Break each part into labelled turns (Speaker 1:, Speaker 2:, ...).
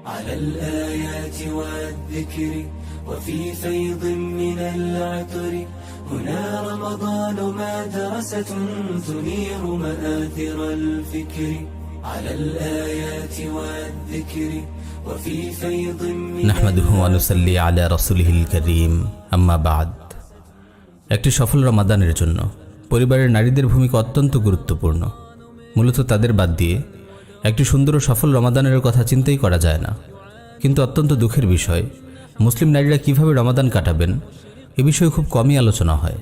Speaker 1: على الآيات والذكر وفي فيض من العطر هنا رمضان مدرسة تنير مآثر الفكر على الآيات والذكر وفي فيض من
Speaker 2: نحمده ونصلي على رسوله الكريم أما بعد একটি সফল রমাদানের জন্য পরিবারের নারীদের ভূমিকা অত্যন্ত গুরুত্বপূর্ণ। মূলত তাদের বাদ দিয়ে একটি সুন্দর ও সফল রমাদানের কথা চিন্তাই করা যায় না। কিন্তু অত্যন্ত দুঃখের বিষয়, মুসলিম নারীরা কিভাবে রমাদান কাটাবেন এ বিষয়ে খুব কমই আলোচনা হয়।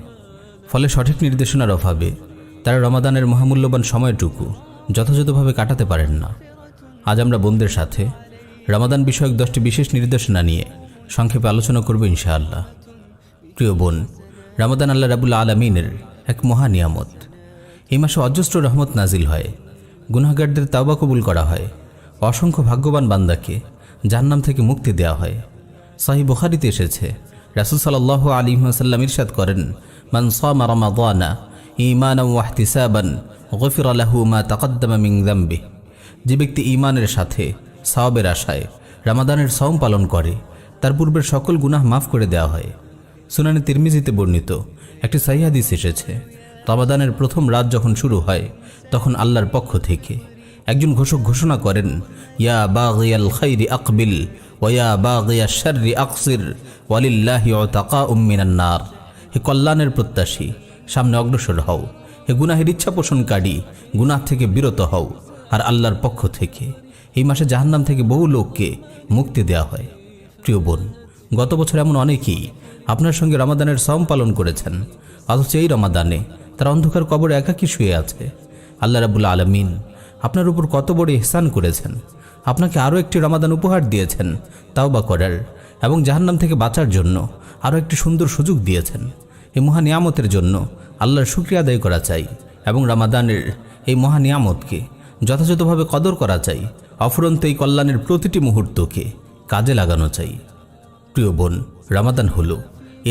Speaker 2: ফলে সঠিক নির্দেশনার অভাবে তারা রমাদানের মহামূল্যবান সময়টুকু যথাযথভাবে কাটাতে পারেন না। আজ আমরা বোনদের সাথে রমাদান বিষয়ক 10টি বিশেষ নির্দেশনা নিয়ে সংক্ষেপে আলোচনা করব ইনশাআল্লাহ। প্রিয় বোন, রমাদান আল্লাহ রাব্বুল আলামিনের এক মহা নিয়ামত। এই মাসে অজস্র রহমত নাজিল হয়, গুনাহগারদের তাওবা কবুল করা হয়, অসংখ্য ভাগ্যবান বান্দাকে জাহান্নাম থেকে মুক্তি দেওয়া হয়। সহিহ বুখারীতে এসেছে, রাসূল সাল্লাল্লাহু আলাইহি ওয়াসাল্লাম ইরশাদ করেন, মান সামা রমাদানা ঈমানান ওয়া ইহতিসাবান গফিরা লাহু মা তাকদ্দামা মিন যামবিহি। যে ব্যক্তি ঈমানের সাথে সওয়াবের আশায় রমাদানের সওম পালন করে তার পূর্বের সকল গুনাহ মাফ করে দেওয়া হয়। সুনানে তিরমিজিতে বর্ণিত একটি সহিহ হাদিস এসেছে, রমাদানের প্রথম রাত যখন শুরু হয় তখন আল্লাহর পক্ষ থেকে একজন ঘোষক ঘোষণা করেন, ইয়া বাগিয়াল খাইরি আকবিল ওয়া ইয়া বাগিয়াশ শাররি আকসির ওয়ালিল্লাহি উতাকাউম মিনান নার। হে কল্যাণের প্রত্যাশী, সামনে অগ্রসর হও। হে গুনাহের ইচ্ছা পোষণকারী, গুনাহ থেকে বিরত হও। আর আল্লাহর পক্ষ থেকে এই মাসে জাহান্নাম থেকে বহু লোককে মুক্তি দেওয়া হয়। প্রিয় বোন, গত বছর এমন অনেকেই আপনার সঙ্গে রমাদানের সওম পালন করেছেন, অথচ এই রমাদানে তারা অন্ধকার কবরে একাকী শুয়ে আছে। আল্লাহ রাব্বুল আলামিন আপনার উপর কত বড় ইহসান করেছেন। আপনাকে আরও একটি রমাদান উপহার দিয়েছেন তাওবা করার এবং জাহান্নাম থেকে বাঁচার জন্য আরও একটি সুন্দর সুযোগ দিয়েছেন। এই মহা নিয়ামতের জন্য আল্লাহর শুকরিয়া আদায় করা চাই এবং রমাদানের এই মহা নিয়ামতকে যথাযথভাবে কদর করা চাই। অফুরন্ত এই কল্যাণের প্রতিটি মুহূর্তকে কাজে লাগানো চাই। প্রিয় বোন, রমাদান হলো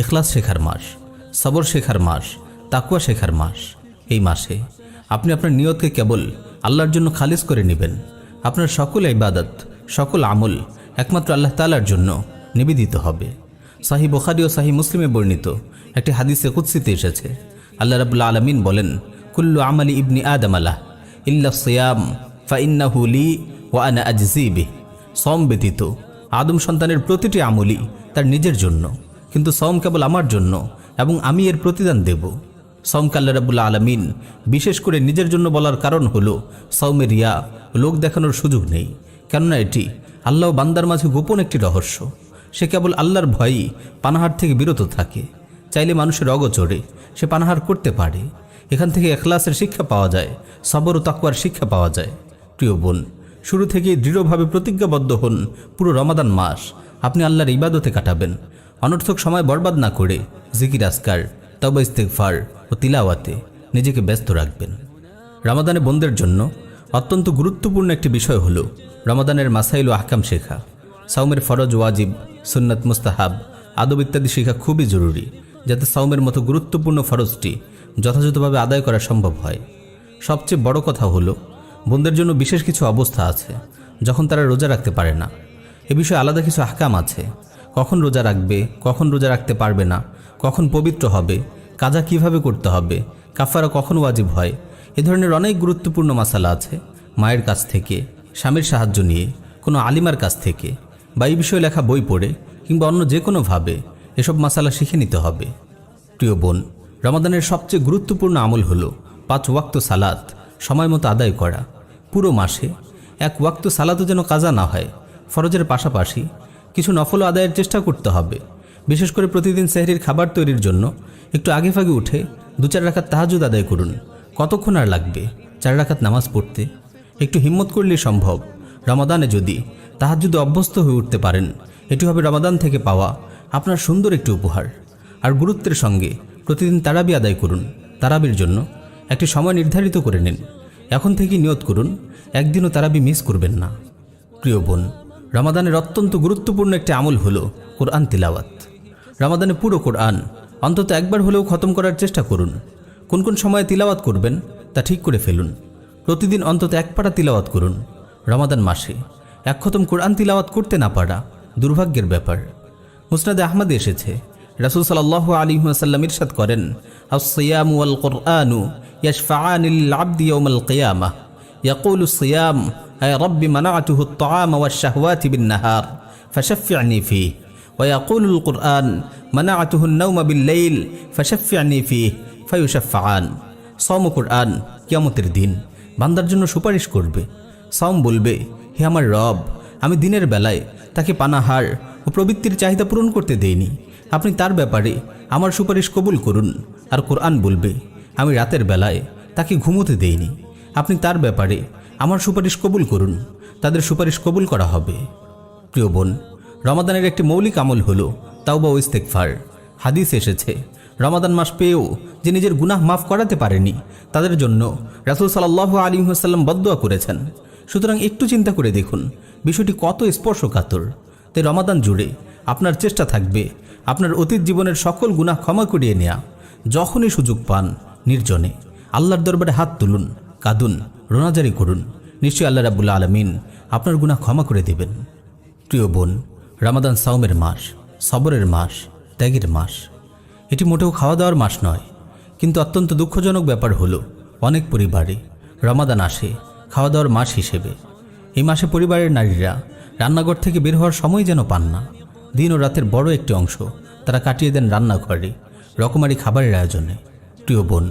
Speaker 2: ইখলাস শেখার মাস, সবর শেখার মাস, তাকওয়া শেখার মাস। এই মাসে আপনি আপনার নিয়তকে কেবল আল্লাহর জন্য খালিস করে নেবেন। আপনার সকল ইবাদত, সকল আমল একমাত্র আল্লাহ তাআলার জন্য নিবেদিত হবে। সহিহ বুখারী ও সহিহ মুসলিমে বর্ণিত একটি হাদিসে কুদসিতে এসেছে, আল্লাহ রাব্বুল আলামিন বলেন, কুল্লু আমালি ইবনি আদম আলাহ ইল্লা সিয়াম ফাইন্নাহু লি ওয়া আনা আজজি বিহি। সওম ব্যতীত আদম সন্তানের প্রতিটি আমলই তার নিজের জন্য, কিন্তু সওম কেবল আমার জন্য এবং আমি এর প্রতিদান দেব। সওমকে আল্লাহ রাব্বুল আলামিন বিশেষ করে নিজের জন্য বলার কারণ হলো সওমে রিয়া, লোক দেখানোর সুযোগ নেই। কেননা এটি আল্লাহ ও বান্দার মাঝে গোপন একটি রহস্য। সে কেবল আল্লাহর ভয়ই পানাহার থেকে বিরত থাকে। চাইলে মানুষের অগোচরে সে পানাহার করতে পারে। এখান থেকে ইখলাসের শিক্ষা পাওয়া যায়, সবর ও তাকওয়ার শিক্ষা পাওয়া যায়। প্রিয় বোন, শুরু থেকেই দৃঢ়ভাবে প্রতিজ্ঞাবদ্ধ হন, পুরো রমাদান মাস আপনি আল্লাহর ইবাদতে কাটাবেন। অনর্থক সময় বরবাদ না করে জিকির আজকার, তওবা ইস্তেগফার ও তিলাওয়াতে নিজেকে ব্যস্ত রাখবেন। রমাদানে বোনদের জন্য অত্যন্ত গুরুত্বপূর্ণ একটি বিষয় হলো রমাদানের মাসাইল ও আহকাম শেখা। সাওমের ফরজ, ওয়াজিব, সুন্নাত, মুস্তাহাব, আদব ইত্যাদি শেখা খুবই জরুরি, যাতে সাওমের মতো গুরুত্বপূর্ণ ফরজটি যথাযথভাবে আদায় করা সম্ভব হয়। সবচেয়ে বড় কথা হলো, বোনদের জন্য বিশেষ কিছু অবস্থা আছে যখন তারা রোজা রাখতে পারে না। এ বিষয়ে আলাদা কিছু আহকাম আছে। কখন রোজা রাখবে, কখন রোজা রাখতে পারবে না, কখন পবিত্র হবে, কাজা কিভাবে করতে হবে, কাফারা কখন ওয়াজিব হয়, এ ধরনের অনেক গুরুত্বপূর্ণ মাসালা আছে। মায়ের কাছ থেকে, স্বামীর সাহায্য নিয়ে, কোনো আলিমার কাছ থেকে বা এই বিষয়ে লেখা বই পড়ে কিংবা অন্য যে কোনোভাবে এসব মাসালা শিখে নিতে হবে। প্রিয় বোন, রমাদানের সবচেয়ে গুরুত্বপূর্ণ আমল হলো 5 ওয়াক্ত সালাত সময় মতো আদায় করা। পুরো মাসে 1 ওয়াক্ত সালাতও যেন কাজা না হয়। ফরজের পাশাপাশি কিছু নফল আদায়ের চেষ্টা করতে হবে। বিশেষ করে প্রতিদিন সেহরির খাবার তৈরির জন্য একটু আগে ফাগে উঠে 2-4 রাকাত তাহাজ্জুদ আদায় করুন। কতক্ষণ আর লাগবে 4 রাকাত নামাজ পড়তে? একটু হিম্মত করলেই সম্ভব। রমাদানে যদি তাহাজ্জুদে অভ্যস্ত হয়ে উঠতে পারেন, এটি হবে রমাদান থেকে পাওয়া আপনার সুন্দর একটি উপহার। আর গুরুত্বের সঙ্গে প্রতিদিন তারাবি আদায় করুন। তারাবির জন্য একটি সময় নির্ধারিত করে নিন। এখন থেকেই নিয়ত করুন, একদিনও তারাবি মিস করবেন না। প্রিয় বোন, রমাদানের অত্যন্ত গুরুত্বপূর্ণ একটি আমল হলো কোরআন তিলাওয়াত। রমাদানে পুরো কোরআন অন্তত একবার হলেও খতম করার চেষ্টা করুন। কোন কোন সময়ে তিলাওয়াত করবেন তা ঠিক করে ফেলুন। প্রতিদিন অন্তত 1 পারা তিলাওয়াত করুন। রমাদান মাসে এক খতম কোরআন তিলাওয়াত করতে না পারা দুর্ভাগ্যের ব্যাপার। মুসনাদে আহমদে এসেছে, রাসূল সাল্লাল্লাহু আলাইহি ওয়াসাল্লাম ইরশাদ করেন, আস-সিয়াম ওয়াল কুরআনু ইয়াশফাআনি লিল আবদি ইয়াওমাল কিয়ামাহ ইয়াকুলু আস-সিয়াম আয় রাব্বি মানা'তুহু আত-তা'আমা ওয়াশ-শাহওয়াতি বিন-নাহার ফাশাফি'নি ফীহি ওয়া ইয়াকুলু আল-কুরআন মানা'তুহু আন-নাওমা বিল-লাইল ফাশাফি'নি ফীহি ফায়ুশাফা'আন। সাওম কুরআন কিয়ামতের দিন বান্দার জন্য সুপারিশ করবে। সাওম বলবে, হে আমার রব, আমি দিনের বেলায় তাকে পানাহার ও প্রবৃত্তির চাহিদা পূরণ করতে দেইনি, আপনি তার ব্যাপারে আমার সুপারিশ কবুল করুন। আর কোরআন বলবে, আমি রাতের বেলায় তাকে ঘুমোতে দেইনি, আপনি তার ব্যাপারে আমার সুপারিশ কবুল করুন, তাদের সুপারিশ কবুল করা হবে। প্রিয় বোন, রমাদানের একটি মৌলিক আমল হলো তাওবা ও ইস্তেগফার। হাদিস এসেছে, রমাদান মাস পেয়েও যে নিজের গুনাহ মাফ করাতে পারেনি তাদের জন্য রাসূল সাল্লাল্লাহু আলাইহি ওয়াসাল্লাম বদদুয়া করেছেন। সুতরাং একটু চিন্তা করে দেখুন বিষয়টি কত স্পর্শকাতর। তাই রমাদান জুড়ে আপনার চেষ্টা থাকবে আপনার অতীত জীবনের সকল গুনাহ ক্ষমা করিয়ে নেয়া। যখনই সুযোগ পান নির্জনে আল্লাহর দরবারে হাত তুলুন, কাঁদুন, রোনাজারি করুন, নিশ্চয়ই আল্লাহ রাব্বুল আলামিন আপনার গুনাহ ক্ষমা করে দেবেন। প্রিয় বোন, রমাদান সাওমের মাস, সবরের মাস, ত্যাগের মাস। এটি মোটেও খাওয়া দাওয়ার মাস নয়। কিন্তু অত্যন্ত দুঃখজনক ব্যাপার হলো অনেক পরিবারে রমাদান আসে খাওয়া দাওয়ার মাস হিসেবে। এই মাসে পরিবারের নারীরা রান্নাঘর থেকে বের হওয়ার সময় যেন পান না। দিন ও রাতের বড় একটি অংশ তারা কাটিয়ে দেন রান্নাঘরে রকমারি খাবারের আয়োজনে। প্রিয় বোন,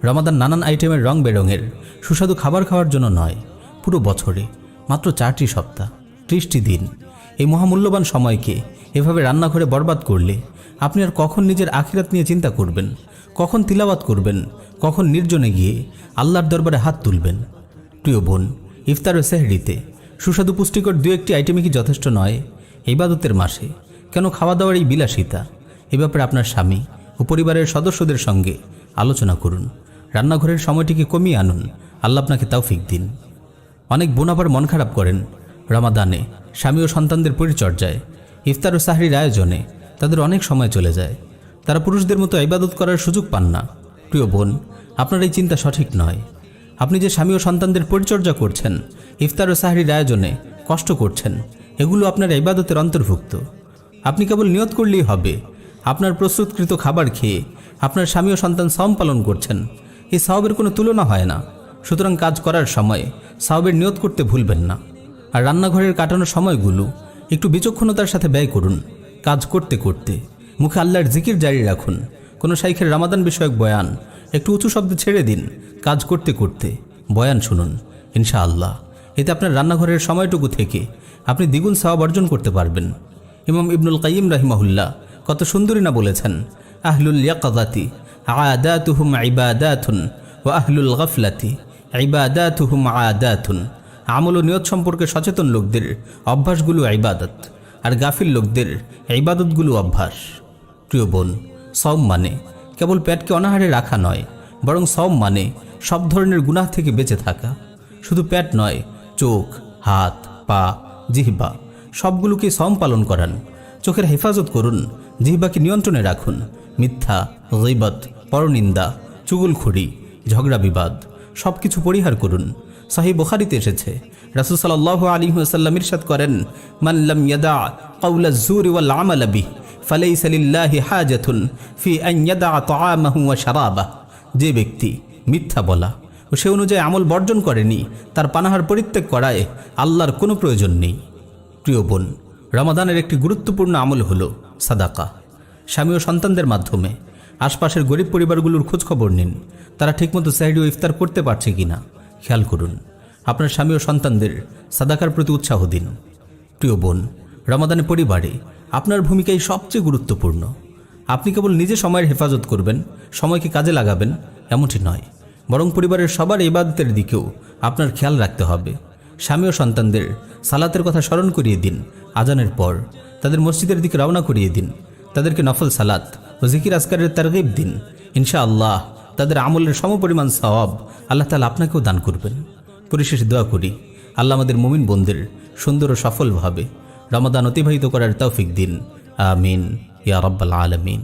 Speaker 2: রমাদান নানান আইটেমের রং বেরঙের সুস্বাদু খাবার খাওয়ার জন্য নয়। পুরো বছরে মাত্র 4টি সপ্তাহ, 30টি দিন। এই মহামূল্যবান সময়কে এভাবে রান্নাঘরে বরবাদ করলে আপনি আর কখন নিজের আখিরাত নিয়ে চিন্তা করবেন, কখন তিলাওয়াত করবেন, কখন নির্জনে গিয়ে আল্লাহর দরবারে হাত তুলবেন। প্রিয় বোন, ইফতার ও সেহরিতে সুস্বাদু পুষ্টিকর 2-1টি আইটেমই কি যথেষ্ট নয়? ইবাদতের মাসে কেন খাওয়া দাওয়ার এই বিলাসিতা? এ ব্যাপারে আপনার স্বামী ও পরিবারের সদস্যদের সঙ্গে আলোচনা করুন। রান্নাঘরের সময়টিকে কমিয়ে আনুন। আল্লাহ আপনাকে তৌফিক দিন। অনেক বোন আবার মন খারাপ করেন রমাদানে স্বামী ও সন্তানদের পরিচর্যায়, ইফতার ও সাহরির আয়োজনে তাদের অনেক সময় চলে যায়। তারা পুরুষদের মতো ইবাদত করার সুযোগ পান না। প্রিয় বোন, আপনার এই চিন্তা সঠিক নয়। আপনি যে স্বামী ও সন্তানদের পরিচর্যা করছেন, ইফতার ও সাহরির আয়োজনে কষ্ট করছেন, এগুলো আপনার ইবাদতের অন্তর্ভুক্ত। আপনি কেবল নিয়ত করলেই হবে আপনার প্রস্তুতকৃত খাবার খেয়ে আপনার স্বামী ও সন্তান সাওম পালন করছেন। এই সাওবের কোনো তুলনা হয় না। সুতরাং কাজ করার সময় সাওবের নিয়ত করতে ভুলবেন না। আর রান্নাঘরের কাটানোর সময়গুলো একটু বিচক্ষণতার সাথে ব্যয় করুন। কাজ করতে করতে মুখে আল্লাহর জিকির জারি রাখুন। কোনো শাইখের রমাদান বিষয়ক বয়ান একটু উঁচু শব্দে ছেড়ে দিন। কাজ করতে করতে বয়ান শুনুন। ইনশাআল্লাহ এতে আপনার রান্নাঘরের সময়টুকু থেকে আপনি দ্বিগুণ সওয়াব অর্জন করতে পারবেন। ইমাম ইবনুল কাইয়িম রাহিমাহুল্লাহ কত সুন্দরী না বলেছেন, আহলুল ইয়াকাযাতি আদাতুহুম ইবাদাতুন ওয়া আহলুল গাফলাতি ইবাদাতুহুম আদাতুন। আমল ও নিয়ত সম্পর্কে সচেতন লোকদের অভ্যাসগুলো ইবাদত, আর গাফিল লোকদের ইবাদতগুলো অভ্যাস। প্রিয় বোন, সাওম মানে কেবল পেটকে অনাহারে রাখা নয়, বরং সাওম মানে সব ধরনের গুনাহ থেকে বেঁচে থাকা। শুধু পেট নয়, চোখ, হাত, পা, জিহ্বা সবগুলোকে সাওম পালন করান। চোখের হেফাজত করুন, জিহ্বাকে নিয়ন্ত্রণে রাখুন। মিথ্যা, গীবত, পরনিন্দা, চুগলখড়ি, ঝগড়া বিবাদ সব কিছু পরিহার করুন। সহিহ বুখারীতে এসেছে, রাসূল সাল্লাল্লাহু আলাইহি ওয়াসাল্লাম ইরশাদ করেন, মান লাম ইয়াদা কাওলা যুরি ওয়াল আমালা বিহি ফালাইসা লিল্লাহি হাজাতুন ফি আন ইয়াদা তাআমাহু ওয়া শারাবাহু। যে ব্যক্তি মিথ্যা বলা ও সে অনুযায়ী আমল বর্জন করেনি, তার পানাহার পরিত্যাগ করায় আল্লাহর কোনো প্রয়োজন নেই। প্রিয় বোন, রমাদানের একটি গুরুত্বপূর্ণ আমল হলো সাদাকা। স্বামী ও সন্তানদের মাধ্যমে আশপাশের গরিব পরিবারগুলোর খোঁজখবর নিন। তারা ঠিকমতো সেহরি ও ইফতার করতে পারছে কিনা খেয়াল করুন। আপনার স্বামী ও সন্তানদের সাদাকার প্রতি উৎসাহ দিন। প্রিয় বোন, রমাদানে পরিবারে আপনার ভূমিকাই সবচেয়ে গুরুত্বপূর্ণ। আপনি কেবল নিজে সময়ের হেফাজত করবেন, সময়কে কাজে লাগাবেন এমনটি নয়, বরং পরিবারের সবার ইবাদতের দিকেও আপনার খেয়াল রাখতে হবে। স্বামী ও সন্তানদের সালাতের কথা স্মরণ করিয়ে দিন। আজানের পর তাদের মসজিদের দিকে রওনা করিয়ে দিন। তাদেরকে নফল সালাত ও জিকির আজকারের তারগিব দিন। ইনশাআল্লাহ তাদের আমলের সমপরিমাণ সওয়াব আল্লাহ তাআলা আপনাকেও দান করবেন। পরিশেষে দোয়া করি, আল্লাহ আমাদের মুমিন বোনদের সুন্দর ও সফলভাবে রমাদান অতিবাহিত করার তৌফিক দিন। আমিন ইয়া রাব্বাল আলামিন।